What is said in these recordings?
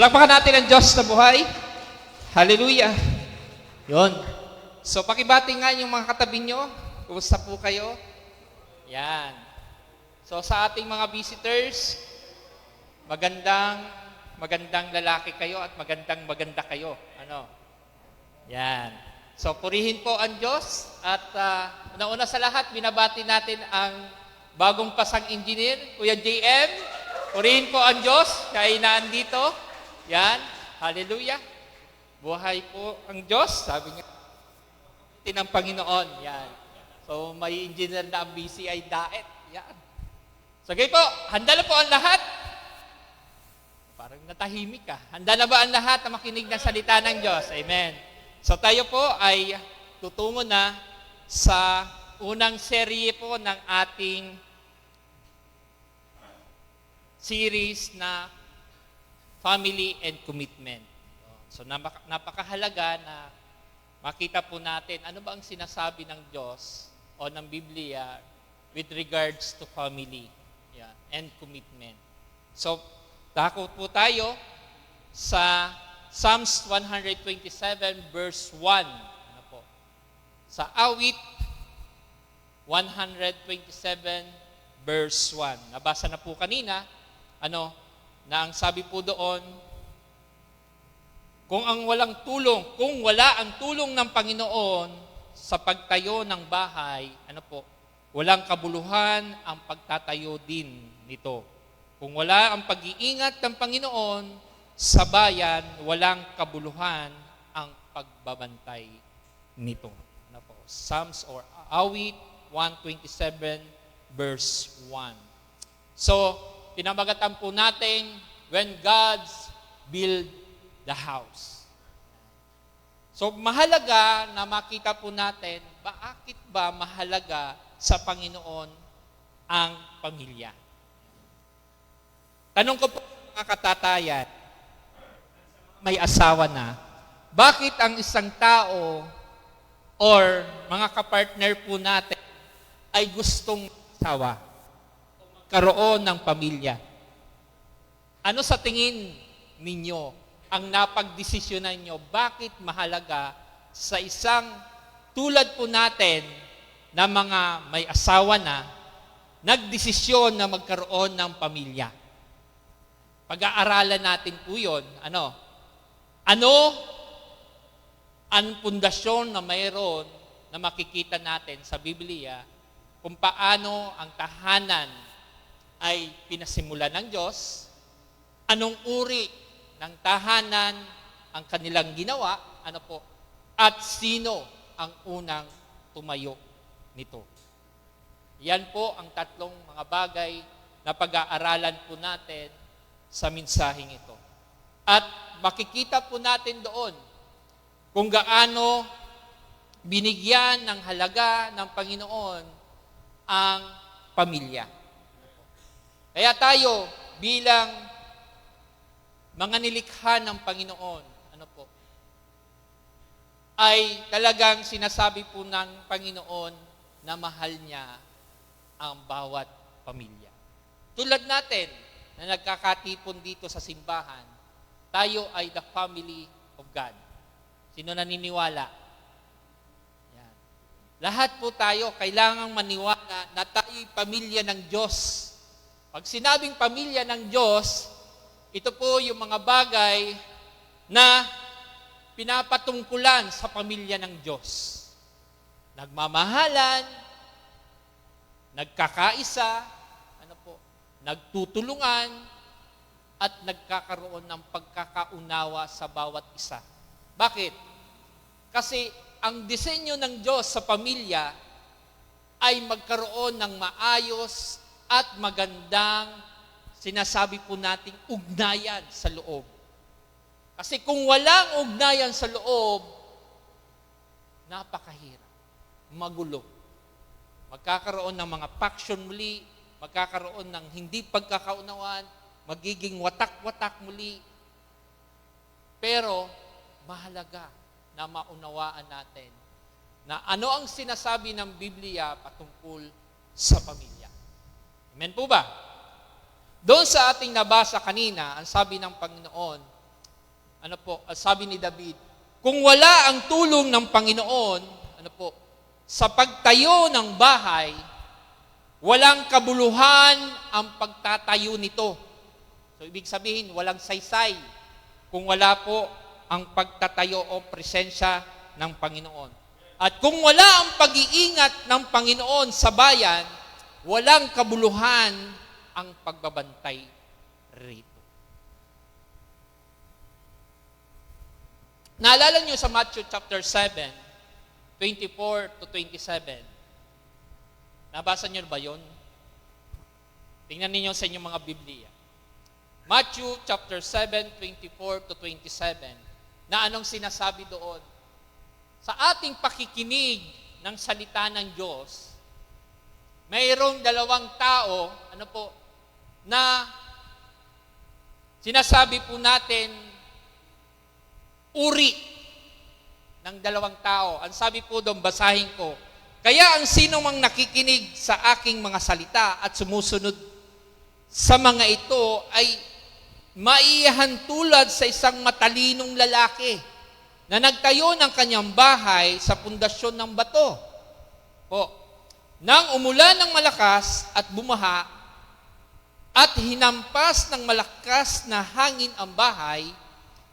Palakpakan natin ang Diyos na buhay. Hallelujah. Yon. So, pakibati nga yung mga katabi nyo. Kumusta po kayo? Yan. So, sa ating mga visitors, magandang lalaki kayo at maganda kayo. Ano? Yan. So, purihin po ang Diyos. At nauna sa lahat, binabati natin ang bagong pasang engineer, Kuya JM. Purihin po ang Diyos. Siya ay naandito. Yan. Hallelujah. Buhay po ang Diyos. Sabi niya, ng Panginoon. Yan. So, may engineer na ang BCI Daet. Yan. So, okay po. Handa na po ang lahat. Parang natahimik ka. Handa na ba ang lahat na makinig ng salita ng Diyos? Amen. So, tayo po ay tutungo na sa unang serye po ng ating series na Family and Commitment. So, napakahalaga na makita po natin ano ba ang sinasabi ng Diyos o ng Biblia with regards to family and commitment. So, tako po tayo sa Psalms 127 verse 1. Ano po? Sa awit 127 verse 1. Nabasa na po kanina, na ang sabi po doon, kung wala ang tulong ng Panginoon sa pagtayo ng bahay, walang kabuluhan ang pagtatayo din nito. Kung wala ang pag-iingat ng Panginoon sa bayan, walang kabuluhan ang pagbabantay nito. Psalms or Awit 127 verse 1. So, pinamagatan po natin, when God's build the house. So, mahalaga na makita po natin, bakit ba mahalaga sa Panginoon ang pamilya? Tanong ko po mga katatayan, may asawa na, bakit ang isang tao or mga kapartner po natin ay gustong asawa? Karoon ng pamilya. Ano sa tingin ninyo ang napagdesisyonan nyo? Bakit mahalaga sa isang tulad po natin na mga may asawa na, nagdesisyon na magkaroon ng pamilya? Pag-aaralan natin po yun. Ano ang pundasyon na mayroon na makikita natin sa Biblia kung paano ang tahanan ay pinasimulan ng Diyos, anong uri ng tahanan ang kanilang ginawa, at sino ang unang tumayo nito. Yan po ang tatlong mga bagay na pag-aaralan po natin sa mensaheng ito. At makikita po natin doon kung gaano binigyan ng halaga ng Panginoon ang pamilya. Kaya tayo bilang mga nilikha ng Panginoon, ay talagang sinasabi po ng Panginoon na mahal niya ang bawat pamilya. Tulad natin na nagkakatipon dito sa simbahan, tayo ay the family of God. Sino naniniwala? Yan. Lahat po tayo kailangang maniwala na tayo'y pamilya ng Diyos. Pag sinabing pamilya ng Diyos, ito po yung mga bagay na pinapatungkulan sa pamilya ng Diyos. Nagmamahalan, nagkakaisa, nagtutulungan, at nagkakaroon ng pagkakaunawa sa bawat isa. Bakit? Kasi ang disenyo ng Diyos sa pamilya ay magkaroon ng maayos at magandang sinasabi po nating ugnayan sa loob. Kasi kung walang ugnayan sa loob, napakahirap, magulo. Magkakaroon ng mga faction muli, magkakaroon ng hindi pagkakaunawaan, magiging watak-watak muli. Pero mahalaga na maunawaan natin na ano ang sinasabi ng Biblia patungkol sa pamilya. Amen po ba? Doon sa ating nabasa kanina, ang sabi ng Panginoon, sabi ni David, kung wala ang tulong ng Panginoon, sa pagtayo ng bahay, walang kabuluhan ang pagtatayo nito. So, ibig sabihin, walang saysay kung wala po ang pagtatayo o presensya ng Panginoon. At kung wala ang pag-iingat ng Panginoon sa bayan, walang kabuluhan ang pagbabantay rito. Naalala niyo sa Matthew chapter 7, 24 to 27. Nabasa niyo ba yon? Tingnan niyo sa inyong mga Biblia. Matthew chapter 7, 24 to 27. Na anong sinasabi doon? Sa ating pakikinig ng salita ng Diyos, mayroong dalawang tao, na sinasabi po natin, uri ng dalawang tao. Ang sabi po doon, basahin ko, kaya ang sino mang nakikinig sa aking mga salita at sumusunod sa mga ito ay maihantulad sa isang matalinong lalaki na nagtayo ng kanyang bahay sa pundasyon ng bato. Nang umulan ng malakas at bumaha at hinampas ng malakas na hangin ang bahay,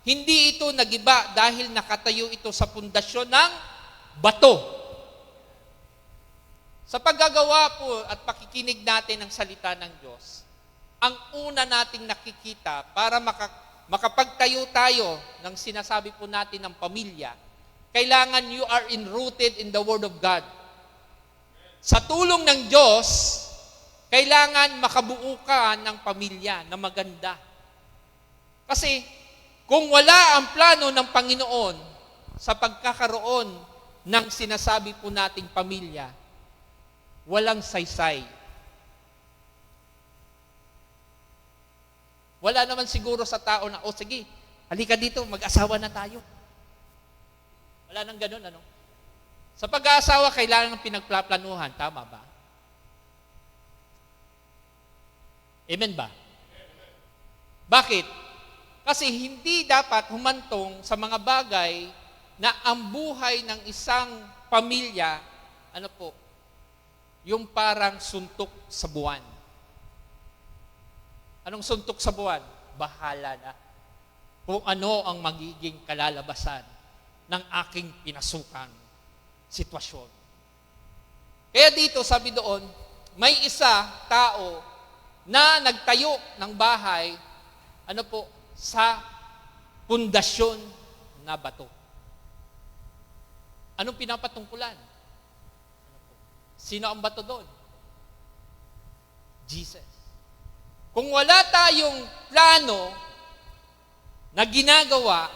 hindi ito nagiba dahil nakatayo ito sa pundasyon ng bato. Sa paggagawa po at pakikinig natin ng salita ng Diyos, ang una nating nakikita para makapagtayo tayo ng sinasabi po natin ng pamilya, kailangan you are enrooted in the Word of God. Sa tulong ng Diyos, kailangan makabuo ka ng pamilya na maganda. Kasi kung wala ang plano ng Panginoon sa pagkakaroon ng sinasabi po nating pamilya, walang saysay. Wala naman siguro sa tao na, sige, halika dito, mag-asawa na tayo. Wala nang ganun, Sa pag-aasawa, kailangan ng pinagplaplanuhan. Tama ba? Amen ba? Bakit? Kasi hindi dapat humantong sa mga bagay na ang buhay ng isang pamilya, yung parang suntok sa buwan. Anong suntok sa buwan? Bahala na kung ano ang magiging kalalabasan ng aking pinasukang sitwasyon. Kaya dito, sabi doon, may isa tao na nagtayo ng bahay, sa pundasyon na bato. Anong pinapatungkulan? Sino ang bato doon? Jesus. Kung wala tayong plano na ginagawa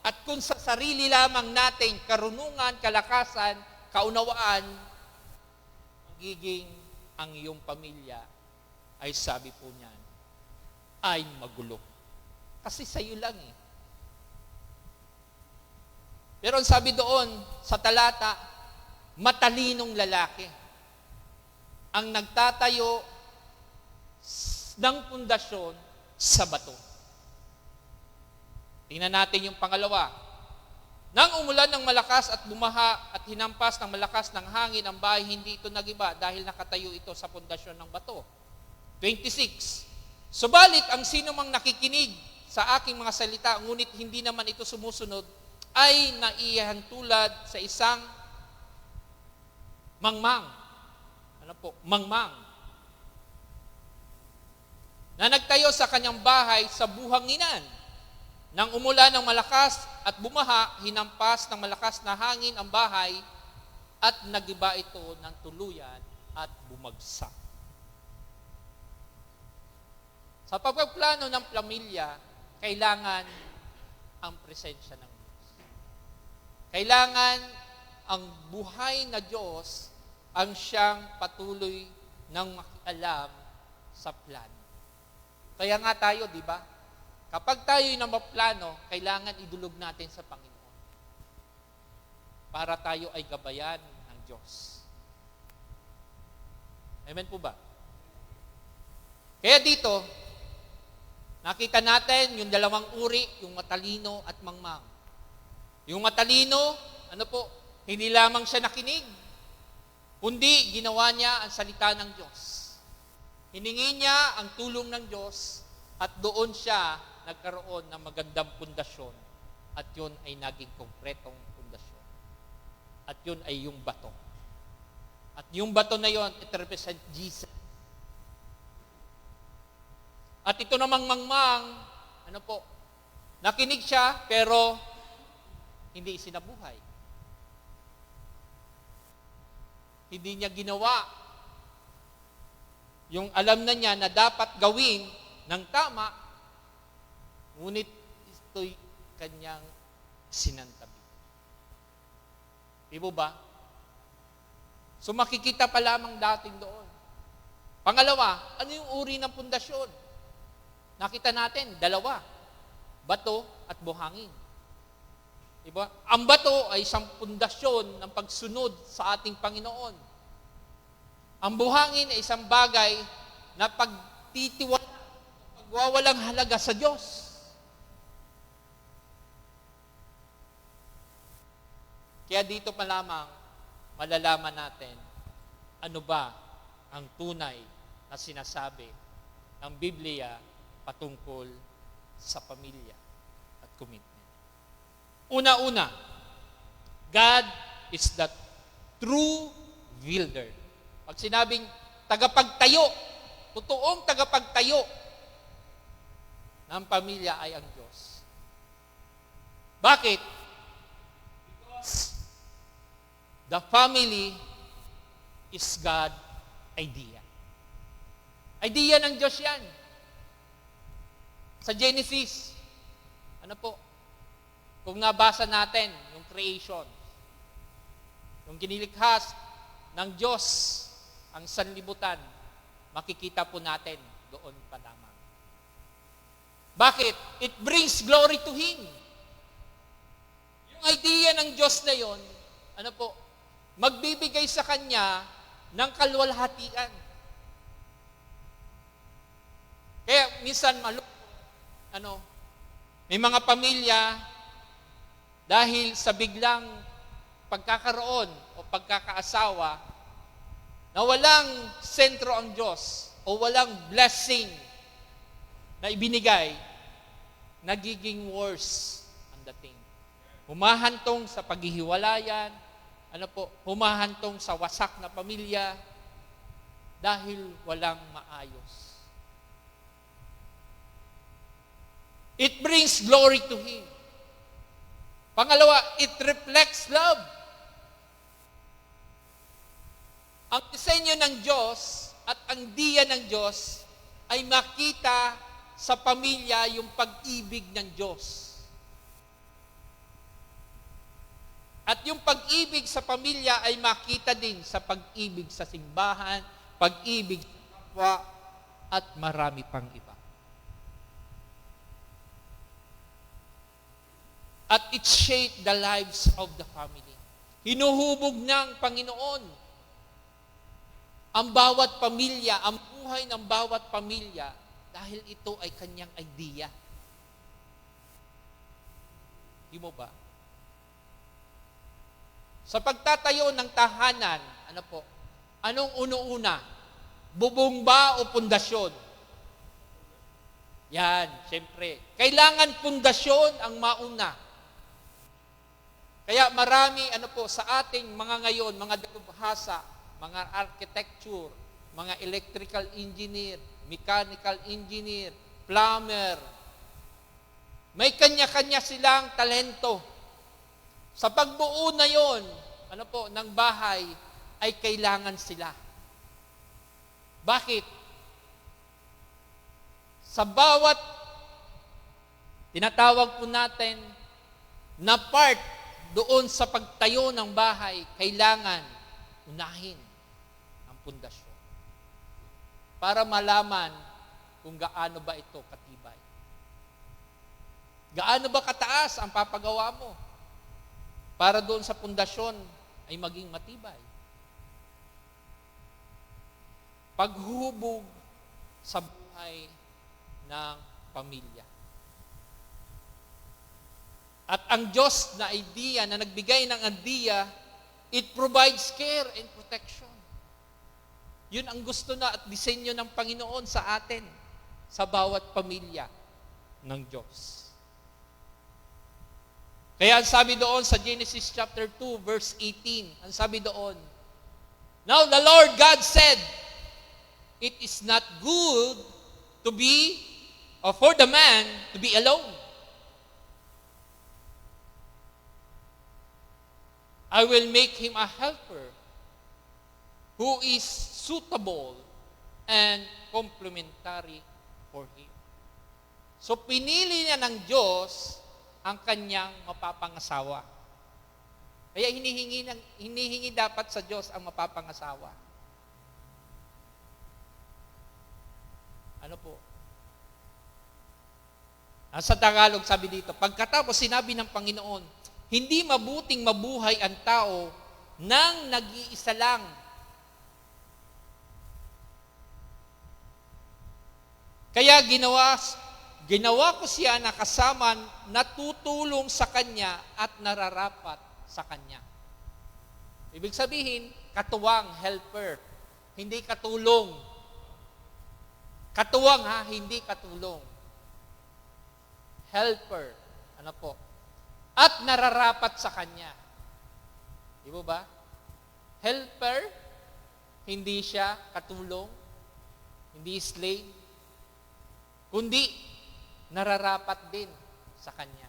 at kung sa sarili lamang natin karunungan, kalakasan, kaunawaan, magiging ang iyong pamilya ay sabi po niyan, ay magulo. Kasi sa'yo lang Pero ang sabi doon sa talata, matalinong lalaki ang nagtatayo ng pundasyon sa bato. Tingnan natin yung pangalawa. Nang umulan ng malakas at bumaha at hinampas ng malakas ng hangin ang bahay, hindi ito nagiba dahil nakatayo ito sa pundasyon ng bato. 26. Subalit ang sino mang nakikinig sa aking mga salita, ngunit hindi naman ito sumusunod, ay naihantulad sa isang mangmang. Mangmang. Na nagtayo sa kanyang bahay sa buhanginan. Nang umulan ng malakas at bumaha, hinampas ng malakas na hangin ang bahay at nagiba ito ng tuluyan at bumagsak. Sa pagpaplano ng pamilya, kailangan ang presensya ng Diyos. Kailangan ang buhay na Diyos ang siyang patuloy ng makialam sa plano. Kaya nga tayo, di ba? Kapag tayo'y namaplano, kailangan idulog natin sa Panginoon para tayo ay gabayan ng Diyos. Amen po ba? Kaya dito, Nakita natin yung dalawang uri, yung matalino at mangmang. Yung matalino, hindi lamang siya nakinig, kundi ginawa niya ang salita ng Diyos. Hiningi niya ang tulong ng Diyos at doon siya nagkaroon ng magandang pundasyon at yun ay naging konkretong pundasyon. At yun ay yung bato. At yung bato na yun, it represent Jesus. At ito namang mangmang, nakinig siya pero hindi isinabuhay. Hindi niya ginawa yung alam na niya na dapat gawin ng tama, ngunit ito'y kanyang sinantabi. Di ba? So makikita pa lamang dating doon. Pangalawa, ano yung uri ng pundasyon? Nakita natin, dalawa. Bato at buhangin. Diba? Ang bato ay isang pundasyon ng pagsunod sa ating Panginoon. Ang buhangin ay isang bagay na pagwawalang halaga sa Diyos. Kaya dito pa lamang malalaman natin ano ba ang tunay na sinasabi ng Biblia patungkol sa pamilya at commitment. Una-una, God is the true builder. Pag sinabing tagapagtayo, totoong tagapagtayo ng pamilya ay ang Diyos. Bakit? Because the family is God's idea. Idea ng Diyos yan. Sa Genesis, kung nabasa natin yung creation, yung kinilikhas ng Diyos ang sanlibutan, makikita po natin doon pa lamang. Bakit? It brings glory to Him. Yung idea ng Diyos na yon, magbibigay sa Kanya ng kalwalhatian. Kaya minsan may mga pamilya dahil sa biglang pagkakaroon o pagkakaasawa na walang sentro ang Diyos o walang blessing na ibinigay, nagiging worse ang dating. Humahantong sa paghihiwalayan, humahantong sa wasak na pamilya dahil walang maayos. It brings glory to Him. Pangalawa, it reflects love. Ang disenyo ng Diyos at ang diya ng Diyos ay makita sa pamilya yung pag-ibig ng Diyos. At yung pag-ibig sa pamilya ay makita din sa pag-ibig sa simbahan, pag-ibig sa kapwa, at marami pang iba. At it shaped the lives of the family. Hinuhubog ng Panginoon ang bawat pamilya, ang buhay ng bawat pamilya, dahil ito ay Kanyang idea. Di mo ba? Sa pagtatayo ng tahanan, anong uno-una? Bubong ba o pundasyon? Yan, siyempre. Kailangan pundasyon ang mauna. Kaya marami sa ating mga ngayon, mga dalubhasa, mga architecture, mga electrical engineer, mechanical engineer, plumber, may kanya-kanya silang talento. Sa pagbuo na yon, ng bahay, ay kailangan sila. Bakit? Sa bawat tinatawag po natin na part doon sa pagtayo ng bahay, kailangan unahin ang pundasyon para malaman kung gaano ba ito katibay. Gaano ba kataas ang papagawa mo para doon sa pundasyon ay maging matibay. Paghubog sa buhay ng pamilya. At ang Diyos na idea, na nagbigay ng idea, it provides care and protection. Yun ang gusto na at disenyo ng Panginoon sa atin, sa bawat pamilya ng Diyos. Kaya ang sabi doon sa Genesis chapter 2, verse 18, ang sabi doon, "Now the Lord God said, it is not good to be, or for the man to be alone. I will make him a helper who is suitable and complementary for him." So pinili niya ng Diyos ang kanyang mapapangasawa. Kaya hinihingi dapat sa Diyos ang mapapangasawa. Ano po? Sa Tagalog sabi dito, pagkatapos sinabi ng Panginoon, hindi mabuting mabuhay ang tao nang nag-iisa lang. Kaya ginawa ko siya na kasama, natutulong sa kanya at nararapat sa kanya. Ibig sabihin, katuwang, helper. Hindi katulong. Katuwang ha, hindi katulong. Helper. Ano po? At nararapat sa kanya. Di ba? Helper, hindi siya katulong, hindi slave, kundi nararapat din sa kanya.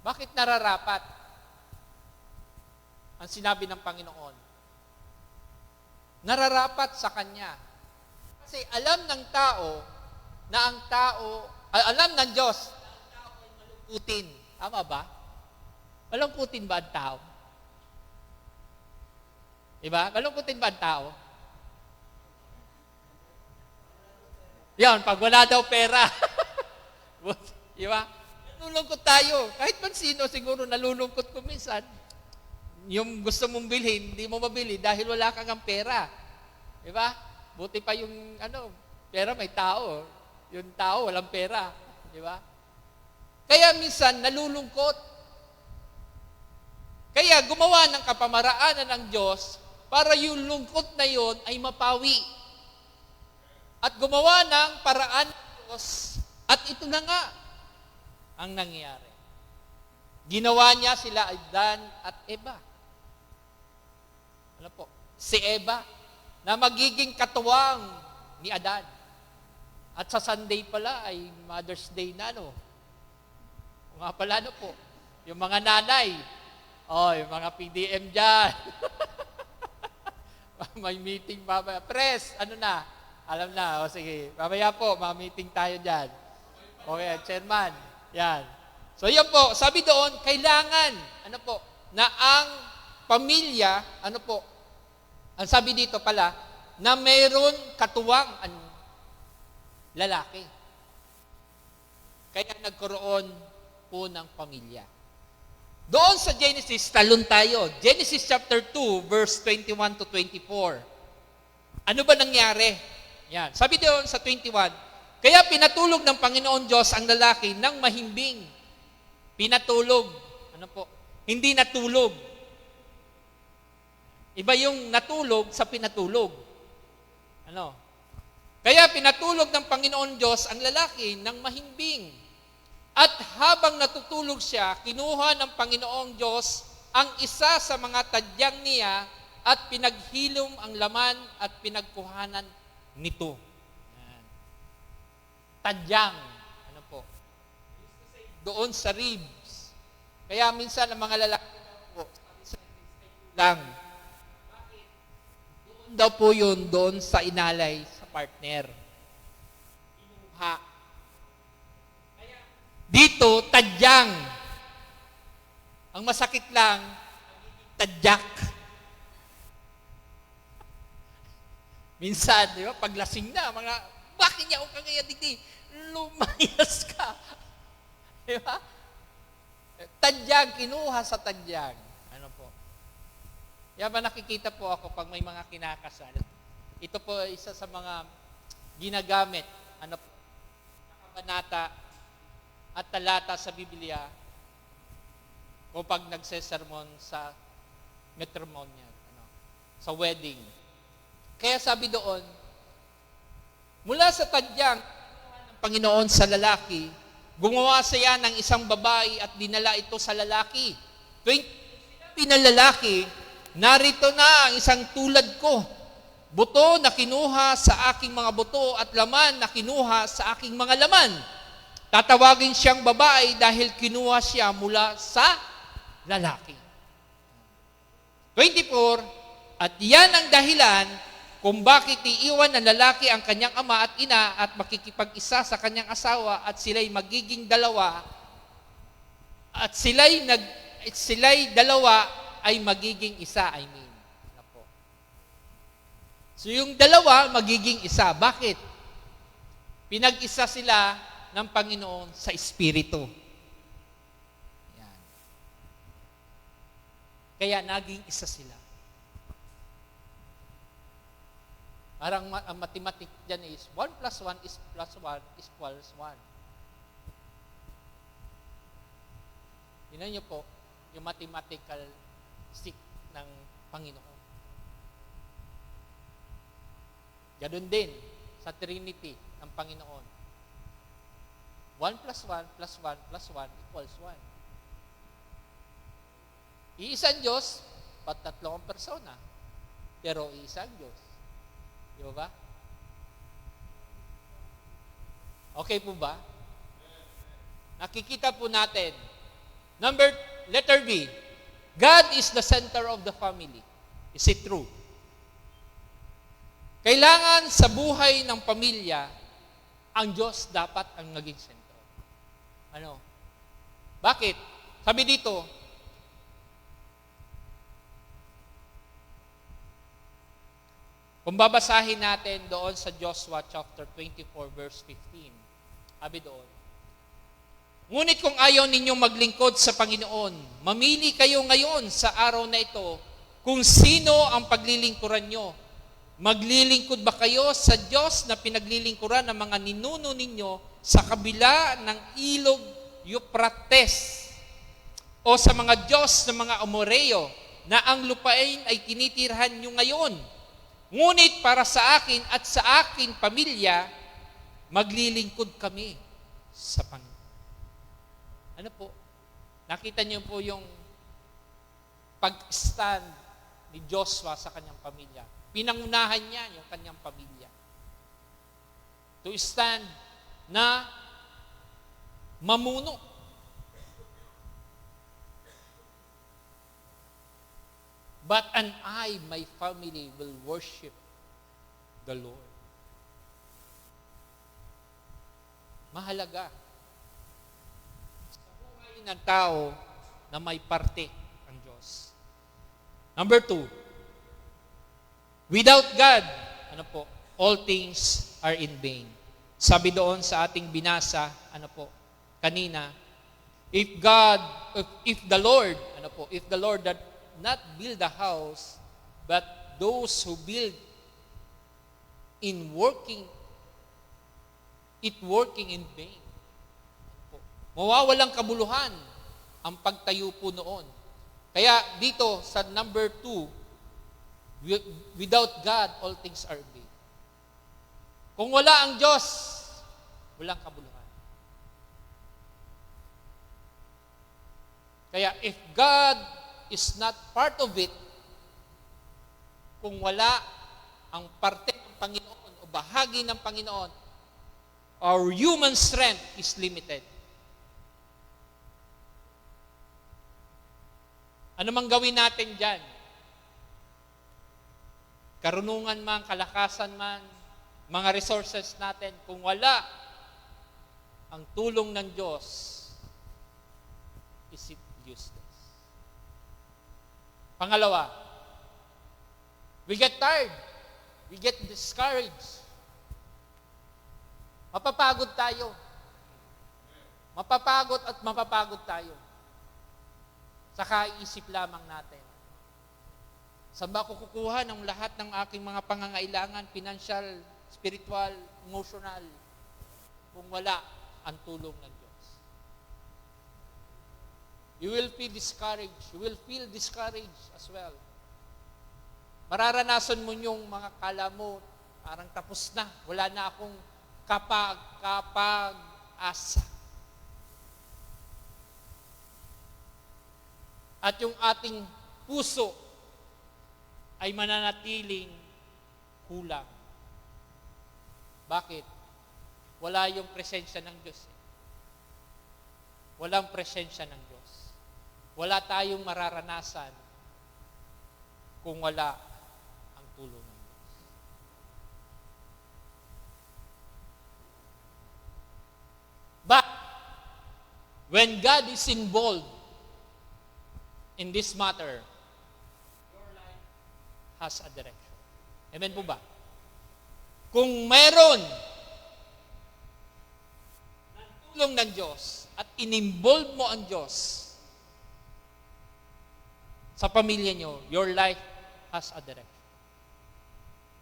Bakit nararapat? Ang sinabi ng Panginoon, nararapat sa kanya. Kasi alam ng tao na ang tao, alam ng Diyos na ang tao ay malungkutin. Tama ba? Malungkutin ba ang tao? Diba? Malungkutin ba ang tao? Yan, pag wala daw pera. Diba? Nalulungkot tayo. Kahit man sino siguro nalulungkot ko minsan. Yung gusto mong bilhin, hindi mo mabili dahil wala kang ang pera. Diba? Buti pa yung pera may tao. Yung tao walang pera. Diba? Kaya minsan nalulungkot. Kaya gumawa ng kapamaraanan ng Diyos para yung lungkot na yon ay mapawi. At gumawa ng paraan ng Diyos. At ito na nga ang nangyari. Ginawa niya sila Adan at Eva. Ano po? Si Eva na magiging katuwang ni Adan. At sa Sunday pala ay Mother's Day na, no? Mga pala, no po? Yung mga nanay, yung mga PDM dyan. May meeting mamaya. Press, alam na, sige. Mamaya po, ma-meeting tayo dyan. Okay, chairman. Yan. So, yan po. Sabi doon, kailangan, na ang pamilya, ang sabi dito pala, na mayroon katuwang lalaki. Kaya nagkaroon po ng pamilya. Doon sa Genesis, talon tayo. Genesis chapter 2, verse 21 to 24. Ano ba nangyari? Yan. Sabi doon sa 21, kaya pinatulog ng Panginoon Diyos ang lalaki ng mahimbing. Pinatulog. Hindi natulog. Iba yung natulog sa pinatulog. Kaya pinatulog ng Panginoon Diyos ang lalaki ng mahimbing. At habang natutulog siya, kinuha ng Panginoong Diyos ang isa sa mga tadyang niya at pinaghilom ang laman at pinagkuhanan nito. Yan. Tadyang. Doon sa ribs. Kaya minsan ang mga lalaki lang. Doon daw po yun, doon sa inalay sa partner. Kinuha. Dito, tadyang. Ang masakit lang, tadyak. Minsan, di ba, paglasing na, bakit niya ako kagaya dito? Lumayas ka. Di ba? Tadyag, kinuha sa tadyag. Kaya ba nakikita po ako pag may mga kinakasal? Ito po isa sa mga ginagamit. panata at talata sa Biblia kapag nagsesermon sa matrimonial, sa wedding. Kaya sabi doon, mula sa tadyang ng Panginoon sa lalaki, gumawa siya ng isang babae at dinala ito sa lalaki. Tuwing pinalalaki, narito na ang isang tulad ko, buto na kinuha sa aking mga buto at laman na kinuha sa aking mga laman. Tatawagin siyang babae dahil kinuha siya mula sa lalaki. 24, at yan ang dahilan kung bakit iiwan ng lalaki ang kanyang ama at ina at makikipag-isa sa kanyang asawa at sila'y magiging dalawa at sila'y dalawa ay magiging isa, So yung dalawa magiging isa. Bakit? Pinag-isa sila ng Panginoon sa Espiritu. Yan. Kaya naging isa sila. Parang ang mathematic dyan is 1 plus 1 is plus 1 is equals 1. Tingnan niyo po yung mathematical stick ng Panginoon. Ganun din sa Trinity ng Panginoon. 1 plus 1 plus 1 plus 1 equals 1. Iisang Diyos, tatlong persona. Pero iisang Diyos. Di ba? Okay po ba? Nakikita po natin. Letter B. God is the center of the family. Is it true? Kailangan sa buhay ng pamilya, ang Diyos dapat ang naging sentro. Bakit? Sabi dito, kung babasahin natin doon sa Joshua chapter 24 verse 15, sabi doon, ngunit kung ayaw ninyong maglingkod sa Panginoon, mamili kayo ngayon sa araw na ito kung sino ang paglilingkuran nyo. Maglilingkod ba kayo sa Diyos na pinaglilingkuran ng mga ninuno ninyo sa kabila ng ilog Euphrates o sa mga Diyos ng mga Amoreo na ang lupain ay tinitirhan nyo ngayon? Ngunit para sa akin at sa aking pamilya, maglilingkod kami sa Panginoon. Ano po? Nakita niyo po yung pag-stand ni Joshua sa kanyang pamilya. Pinangunahan niya yung kanyang pamilya. To stand na mamuno. But my family will worship the Lord. Mahalaga sa buhay ng tao na may parte ang Diyos. Number 2, without God, all things are in vain. Sabi doon sa ating binasa, kanina, if the Lord that not build a house, but those who build working in vain. Mawawalang kabuluhan ang pagtayo po noon. Kaya dito sa number 2, without God, all things are vain. Kung wala ang Diyos, walang kabuluhan. Kaya if God is not part of it, kung wala ang parte ng Panginoon o bahagi ng Panginoon, our human strength is limited. Ano mang gawin natin dyan? Karunungan man, kalakasan man, mga resources natin, kung wala ang tulong ng Diyos, is it useless? Pangalawa, we get tired. We get discouraged. Mapapagod tayo. Mapapagod tayo. Sa kaisip lamang natin. Saan ba ako kukuha ng lahat ng aking mga pangangailangan, financial, spiritual, emotional, kung wala ang tulong ng Diyos. You will feel discouraged. You will feel discouraged as well. Mararanasan mo yung mga kala mo, parang tapos na. Wala na akong kapag-asa. At yung ating puso ay mananatiling kulang. Bakit? Wala yung presensya ng Diyos. Walang presensya ng Diyos. Wala tayong mararanasan kung wala ang tulong ng Diyos. But, when God is involved in this matter, your life has a direction. Amen po ba? Kung mayroon ng tulong ng Diyos at in-involve mo ang Diyos sa pamilya nyo, your life has a direction.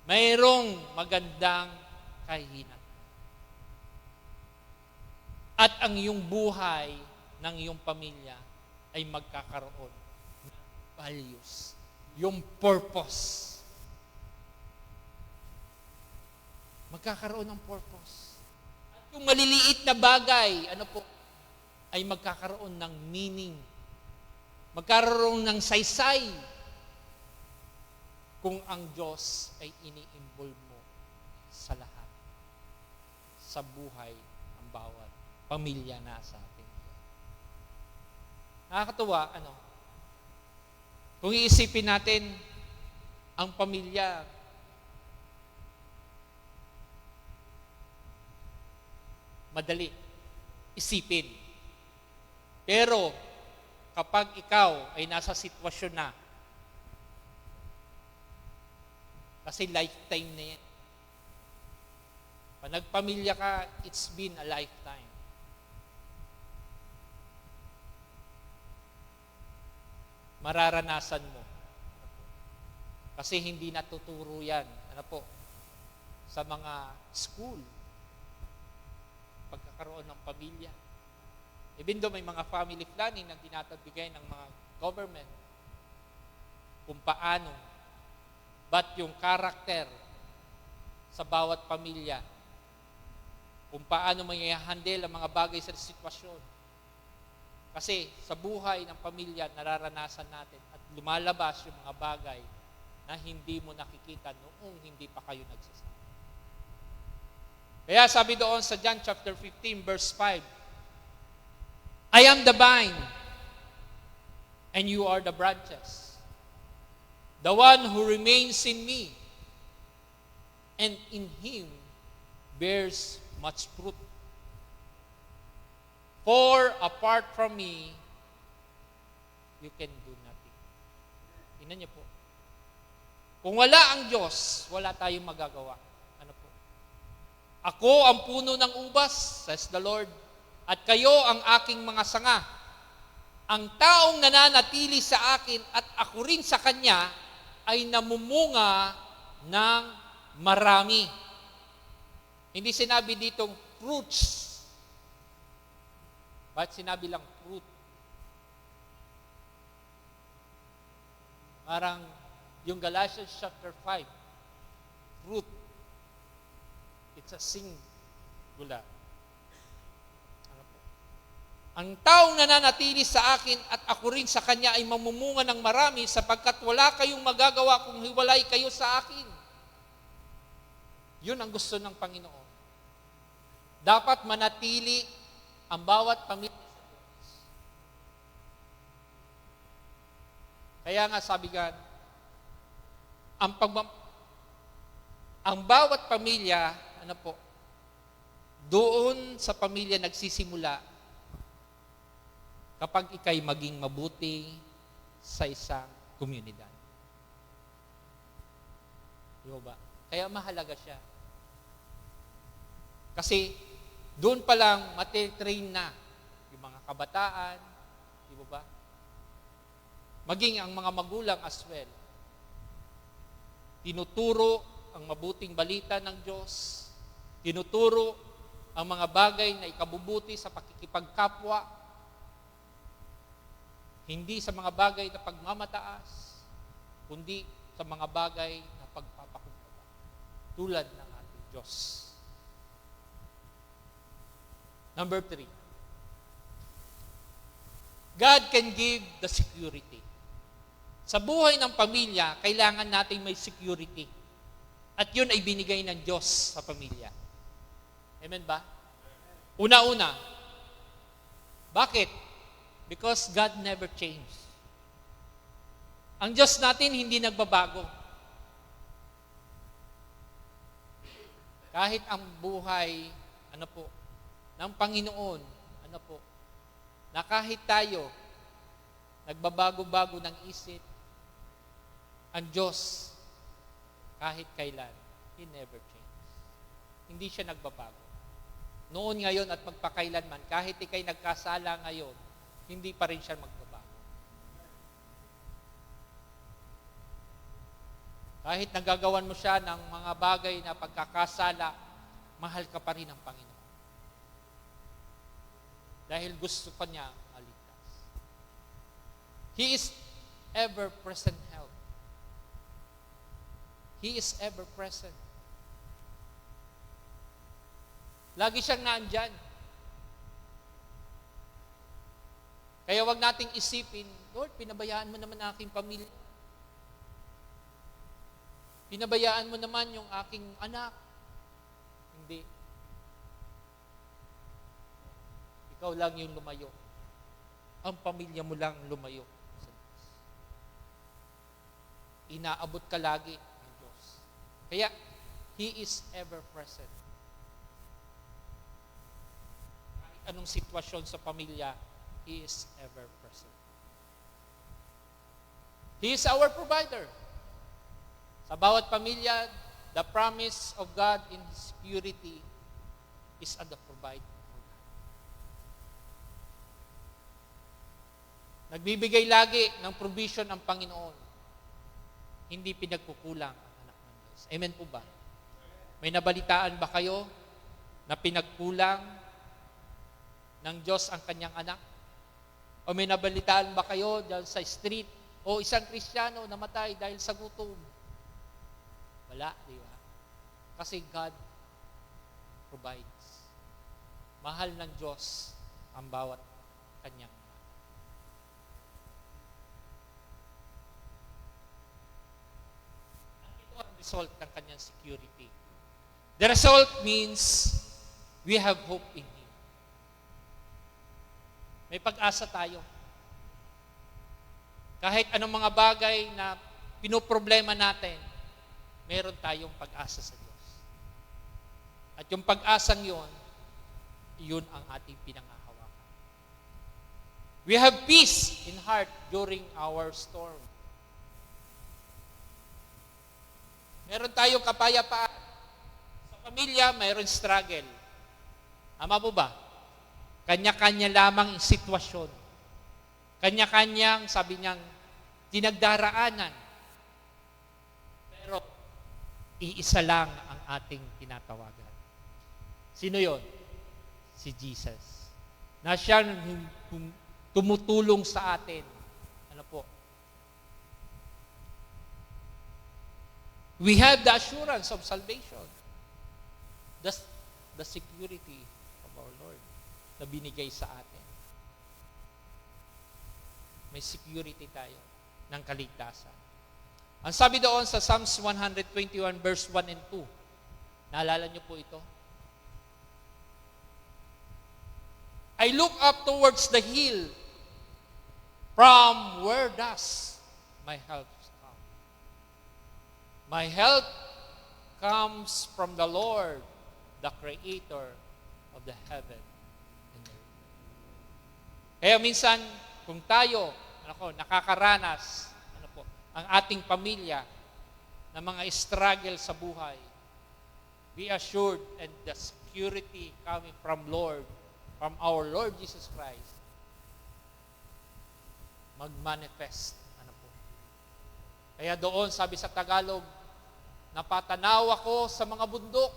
Mayroong magandang kahihinat. At ang iyong buhay ng iyong pamilya ay magkakaroon ng values, yung purpose. Magkakaroon ng purpose. At yung maliliit na bagay, ay magkakaroon ng meaning. Magkakaroon ng saysay kung ang Diyos ay ini-involve mo sa lahat, sa buhay ng bawat pamilya na sa atin. Nakakatuwa, kung iisipin natin ang pamilya, madali isipin. Pero, kapag ikaw ay nasa sitwasyon na, kasi lifetime na yan. Pag nagpamilya ka, it's been a lifetime. Mararanasan mo. Kasi hindi natuturo yan. Sa mga school. Pagkakaroon ng pamilya. Even though may mga family planning na tinatagbigay ng mga government kung paano, but yung karakter sa bawat pamilya, kung paano may-handle ang mga bagay sa sitwasyon. Kasi sa buhay ng pamilya, nararanasan natin at lumalabas yung mga bagay na hindi mo nakikita noong hindi pa kayo nagsasama. Kaya sabi doon sa John chapter 15 verse 5, I am the vine, and you are the branches. The one who remains in me, and in him bears much fruit. For apart from me, you can do nothing. Tingnan niyo po. Kung wala ang Diyos, wala tayong magagawa. Ako ang puno ng ubas, says the Lord, at kayo ang aking mga sanga. Ang taong nananatili sa akin at ako rin sa kanya ay namumunga ng marami. Hindi sinabi ditong fruits. Ba't sinabi lang fruit? Parang yung Galatians chapter 5, fruit. It's a singular. Ang taong nananatili sa akin at ako rin sa kanya ay mamumunga ng marami sapagkat wala kayong magagawa kung hiwalay kayo sa akin. Yun ang gusto ng Panginoon. Dapat manatili ang bawat pamilya sa Diyos. Kaya nga sabi nga, ang bawat pamilya, doon sa pamilya nagsisimula kapag ikay maging mabuti sa isang komunidad. Di ba? Kaya mahalaga siya. Kasi doon pa lang matitrain na yung mga kabataan, di ba? Maging ang mga magulang as well. Tinuturo ang mabuting balita ng Diyos. Tinuturo ang mga bagay na ikabubuti sa pakikipagkapwa, hindi sa mga bagay na pagmamataas, kundi sa mga bagay na pagpapakumbaba, tulad ng ating Diyos. Number 3, God can give the security. Sa buhay ng pamilya, kailangan nating may security. At yun ay binigay ng Diyos sa pamilya. Amen ba? Una-una, bakit? Because God never changed. Ang Diyos natin hindi nagbabago. Kahit ang buhay, ng Panginoon, na kahit tayo, nagbabago-bago ng isip, ang Diyos, kahit kailan, He never changed. Hindi siya nagbabago. Noon, ngayon, at magpakailanman, kahit ikay nagkasala ngayon, hindi pa rin siya magbabago. Kahit nagagawan mo siya ng mga bagay na pagkakasala, mahal ka pa rin ng Panginoon. Dahil gusto pa niya maligtas. He is ever-present help. He is ever-present. Lagi siyang naandyan. Kaya wag nating isipin, Lord, pinabayaan mo naman ang aking pamilya. Pinabayaan mo naman yung aking anak. Hindi. Ikaw lang yung lumayo. Ang pamilya mo lang lumayo sa Diyos. Inaabot ka lagi ng Diyos. Kaya, He is ever present. Kahit anong sitwasyon sa pamilya, He is ever present. He is our provider. Sa bawat pamilya, the promise of God in His purity is at the provide. Nagbibigay lagi ng provision ang Panginoon. Hindi pinagkukulang ang anak ng Diyos. Amen po ba? May nabalitaan ba kayo na pinagkulang ng Diyos ang kanyang anak? O may nabalitaan ba kayo dahil sa street o isang Kristiyano namatay dahil sa gutom? Wala, di ba? Kasi God provides. Mahal ng Diyos ang bawat kanyang. Ito ang result ng kanyang security. The result means we have hope in Him. May pag-asa tayo. Kahit anong mga bagay na pinoproblema natin, meron tayong pag-asa sa Diyos. At yung pag-asang yun ang ating pinangahawakan. We have peace in heart during our storm. Meron tayong kapayapaan. Sa pamilya, mayroon struggle. Tama po ba? Kanya-kanya lamang ang sitwasyon. Kanya-kanyang, sabi niyang, dinagdaraanan. Pero, iisa lang ang ating tinatawagan. Sino yon? Si Jesus. Na siyang tumutulong sa atin. Ano po? We have the assurance of salvation. The security of our Lord na binigay sa atin. May security tayo ng kaligtasan. Ang sabi doon sa Psalms 121 verse 1 and 2, naalala niyo po ito? I look up towards the hill, from where does my help come? My help comes from the Lord, the Creator of the heaven and earth. Kaya minsan, kung tayo, nakakaranas, ang ating pamilya ng mga struggle sa buhay, be assured and the security coming from our Lord Jesus Christ, mag-manifest. Kaya doon, sabi sa Tagalog, napatanaw ako sa mga bundok.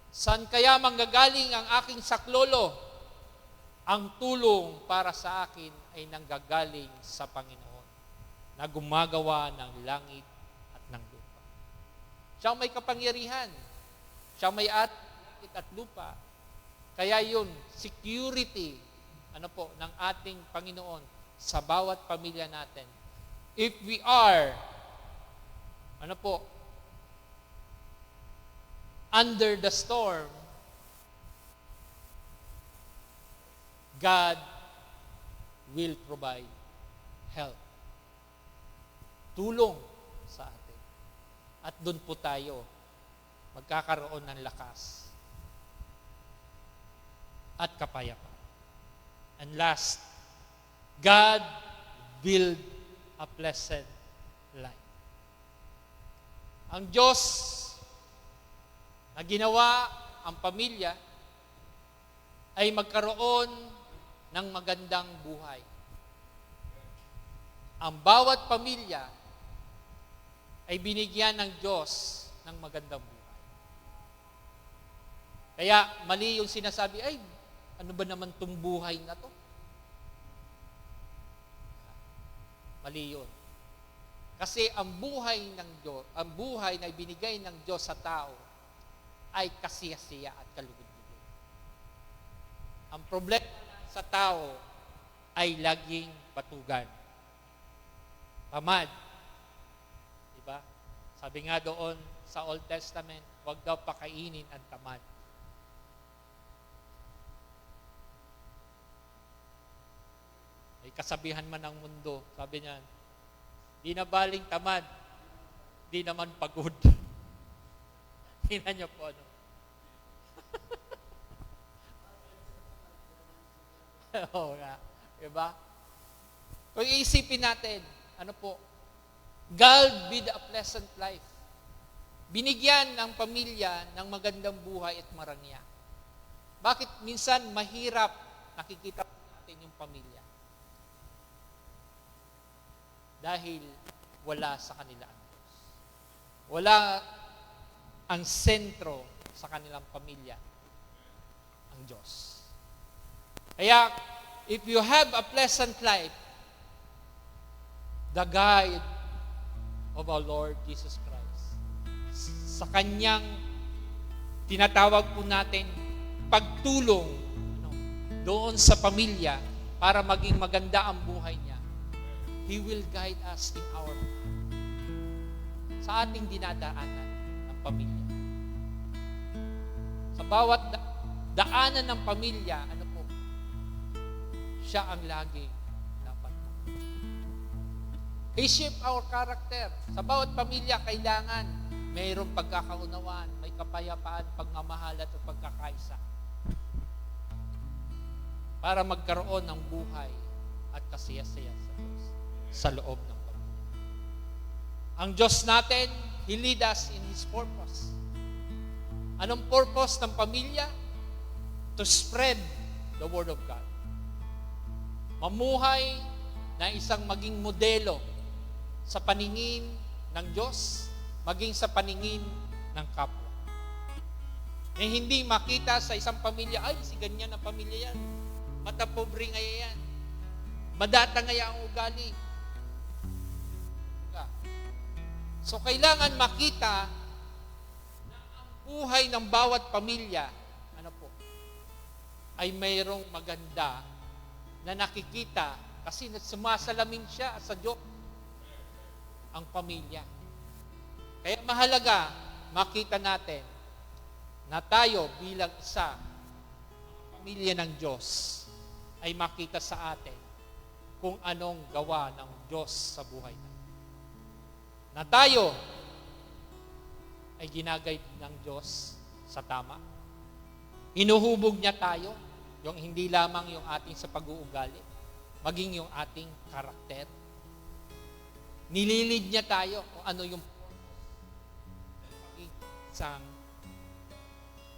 Saan kaya manggagaling ang aking saklolo? Ang tulong para sa akin ay nanggagaling sa Panginoon na gumagawa ng langit at ng lupa. Siya ang may kapangyarihan. Siya ang may langit at lupa. Kaya yun, security ng ating Panginoon sa bawat pamilya natin. If we are under the storm, God will provide help. Tulong sa atin. At doon po tayo magkakaroon ng lakas at kapayapaan. And last, God build a pleasant life. Ang Diyos na ginawa ang pamilya ay magkaroon ng magandang buhay. Ang bawat pamilya ay binigyan ng Diyos ng magandang buhay. Kaya mali yung sinasabi, ay, ano ba naman itong buhay na to? Mali yun. Kasi ang buhay ng Diyos, ang buhay na ibinigay ng Diyos sa tao ay kasiyasiya at kalugod-lugod. Ang problema sa tao ay laging patugan. Tamad. Diba? Sabi nga doon sa Old Testament, huwag daw pakainin ang tamad. May kasabihan man ng mundo, sabi niya, di na baling tamad, di naman pagod. Tingnan niyo po, Oo nga. Diba? Kung iisipin natin, God with a pleasant life. Binigyan ng pamilya ng magandang buhay at marangya. Bakit minsan mahirap nakikita natin yung pamilya? Dahil wala sa kanila ang Diyos. Wala ang sentro sa kanilang pamilya, ang Diyos. Kaya, if you have a pleasant life, the guide of our Lord Jesus Christ, sa Kanyang tinatawag po natin pagtulong doon sa pamilya para maging maganda ang buhay niya, He will guide us in our sa ating dinadaanan ng pamilya. Sa bawat daanan ng pamilya, siya ang laging dapat. I-shape our character. Sa bawat pamilya, kailangan mayroong pagkakaunawaan, may kapayapaan, pagmamahal at pagkakaisa. Para magkaroon ng buhay at kasiyasiya sa Diyos sa loob ng pamilya. Ang Diyos natin, He lead us in His purpose. Anong purpose ng pamilya? To spread the Word of God. Mamuhay na isang maging modelo sa paningin ng Diyos, maging sa paningin ng kapwa. Na hindi makita sa isang pamilya, ay, si ganyan na pamilya yan. Matapobre ngaya yan. Madata ngaya ang ugali. So, kailangan makita na ang buhay ng bawat pamilya, ay mayroong maganda na nakikita kasi sumasalamin siya sa Diyos ang pamilya. Kaya mahalaga makita natin na tayo bilang isa pamilya ng Diyos ay makita sa atin kung anong gawa ng Diyos sa buhay natin. Na tayo ay ginagayad ng Diyos sa tama. Hinuhubog niya tayo, yung hindi lamang yung ating sa pag-uugali, maging yung ating karakter. Nililid niya tayo kung ano yung isang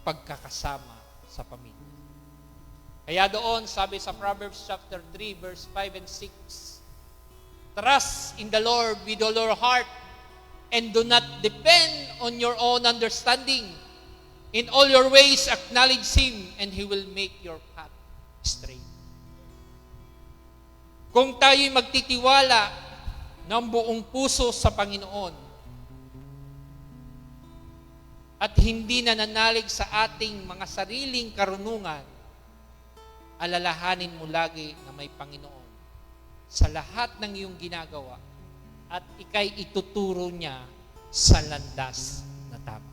pagkakasama sa pamilya. Kaya doon, sabi sa Proverbs chapter 3, verse 5 and 6, trust in the Lord with all your heart and do not depend on your own understanding. In all your ways, acknowledge Him, and He will make your path straight. Kung tayo'y magtitiwala ng buong puso sa Panginoon at hindi nananalig sa ating mga sariling karunungan, alalahanin mo lagi na may Panginoon sa lahat ng iyong ginagawa at ikay ituturo niya sa landas na tama.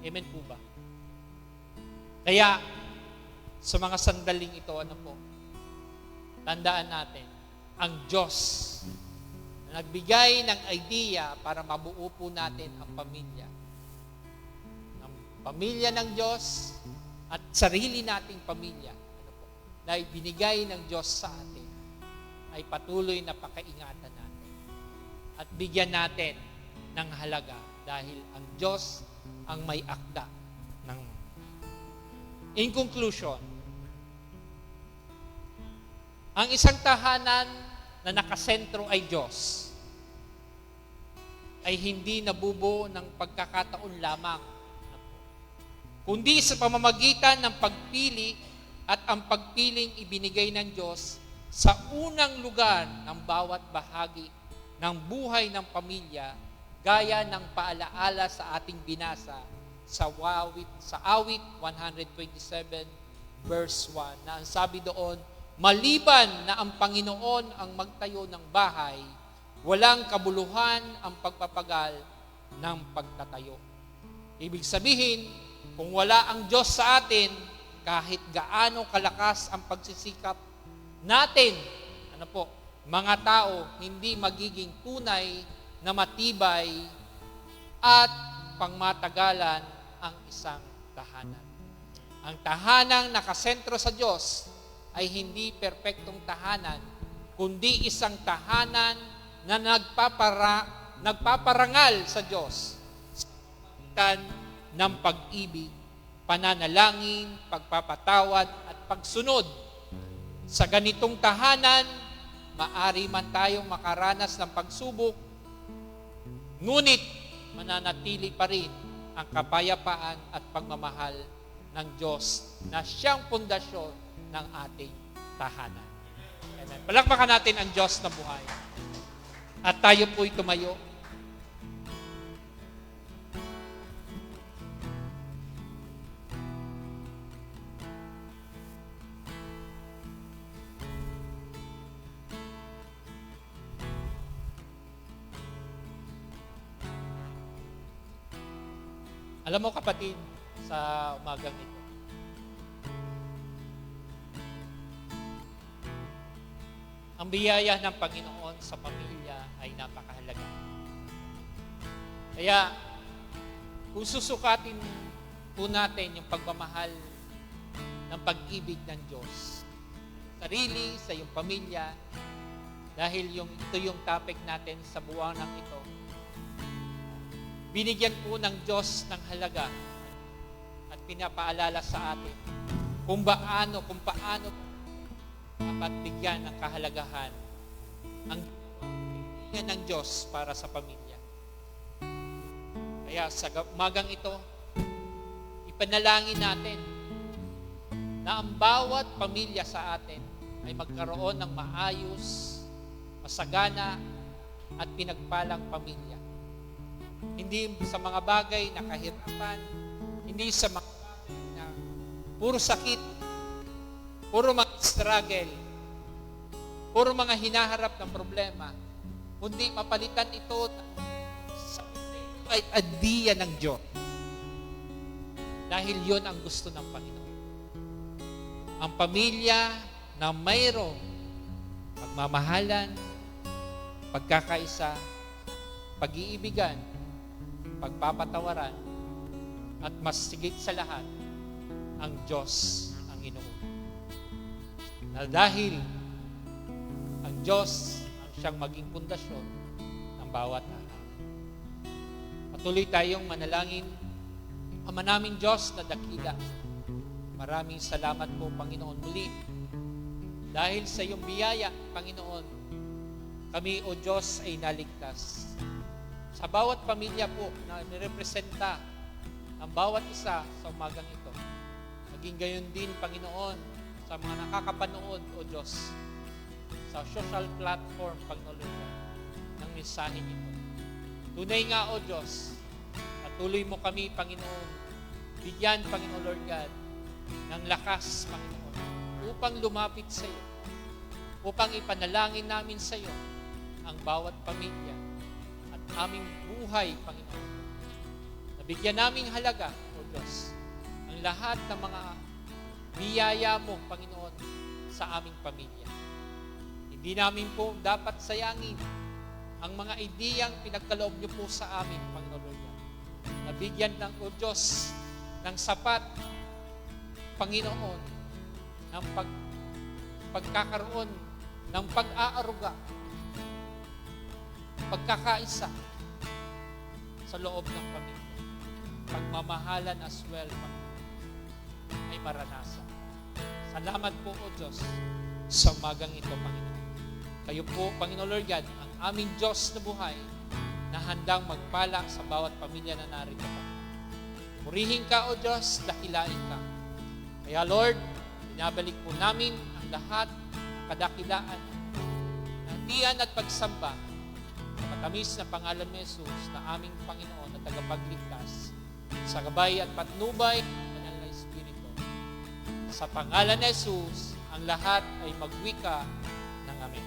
Amen po ba? Kaya, sa mga sandaling ito, tandaan natin, ang Diyos na nagbigay ng idea para mabuo po natin ang pamilya. Ang pamilya ng Diyos at sarili nating pamilya na ibinigay ng Diyos sa atin ay patuloy na pakaingatan natin at bigyan natin ng halaga dahil ang Diyos ang may akda ng. In conclusion, ang isang tahanan na nakasentro ay Diyos ay hindi nabubuo ng pagkakataon lamang, kundi sa pamamagitan ng pagpili at ang pagpiling ibinigay ng Diyos sa unang lugar ng bawat bahagi ng buhay ng pamilya, gaya ng paalaala sa ating binasa sa awit 127 verse 1 na ang sabi doon, maliban na ang Panginoon ang magtayo ng bahay, walang kabuluhan ang pagpapagal ng pagtatayo. Ibig sabihin, kung wala ang Diyos sa atin, kahit gaano kalakas ang pagsisikap natin, mga tao, hindi magiging tunay na matibay at pangmatagalan ang isang tahanan. Ang tahanang nakasentro sa Diyos ay hindi perpektong tahanan, kundi isang tahanan na nagpaparangal sa Diyos sa pamagitan ng pag-ibig, pananalangin, pagpapatawad at pagsunod. Sa ganitong tahanan, maari man tayong makaranas ng pagsubok, ngunit mananatili pa rin ang kapayapaan at pagmamahal ng Diyos na siyang pundasyon ng ating tahanan. Amen. Palakpakan natin ang Diyos na buhay. At tayo po'y tumayo. Alam mo kapatid, sa umagang ito, ang biyaya ng Panginoon sa pamilya ay napakahalaga. Kaya, kung susukatin po natin yung pagmamahal ng pag-ibig ng Diyos, sarili, sa iyong pamilya, dahil ito yung topic natin sa buwanang ito, binigyan po ng Diyos ng halaga at pinapaalala sa atin kung paano dapat bigyan ng kahalagahan ang bigyan ng Diyos para sa pamilya. Kaya sa umagang ito, ipanalangin natin na ang bawat pamilya sa atin ay magkaroon ng maayos, masagana at pinagpalang pamilya. Hindi sa mga bagay na kahirapan, hindi sa mga bagay na puro sakit, puro mga struggle, puro mga hinaharap ng problema, kundi mapalitan ito sa idea ng Diyos. Dahil yon ang gusto ng Panginoon. Ang pamilya na mayroong pagmamahalan, pagkakaisa, pag-iibigan, pagpapatawaran, at mas sigit sa lahat, ang Diyos ang inuuna. Na dahil ang Diyos ang siyang maging pundasyon ng bawat araw. Patuloy tayong manalangin. Ama naming Diyos na dakila, maraming salamat po, Panginoon, muli. Dahil sa iyong biyaya, Panginoon, kami, O Diyos, ay naligtas. Sa bawat pamilya po na nirepresenta ng bawat isa sa umagang ito. Maging gayon din, Panginoon, sa mga nakakapanood, O Diyos, sa social platform, Panginoon, ng mensahe ito. Tunay nga, O Diyos, patuloy mo kami, Panginoon, bigyan, Panginoon Lord God, ng lakas, Panginoon, upang lumapit sa iyo, upang ipanalangin namin sa iyo ang bawat pamilya at aming buhay, Panginoon. Nabigyan naming halaga, O Diyos, ang lahat ng mga biyaya mo, Panginoon, sa aming pamilya. Hindi namin po dapat sayangin ang mga ideyang pinagkaloob niyo po sa amin, Panginoon Lord God. Nabigyan ng O Diyos ng sapat, Panginoon, ng pagkakaroon ng pag-aaruga, pagkakaisa sa loob ng pamilya. Pagmamahalan as well, Panginoon, ay maranasan. Salamat po, O Diyos, sa umagang ito, Panginoon. Kayo po, Panginoon Lord God, ang aming Diyos na buhay na handang magpala sa bawat pamilya na narito, Panginoon. Purihin ka, O Diyos, dakilain ka. Kaya, Lord, binabalik po namin ang lahat ng kadakilaan, nandiyan at pagsamba sa matamis na pangalan ni Jesus na aming Panginoon na tagapagligtas, sa gabay at patnubay ng Banal na Espiritu. Sa pangalan ni Jesus, ang lahat ay magwika ng Amen.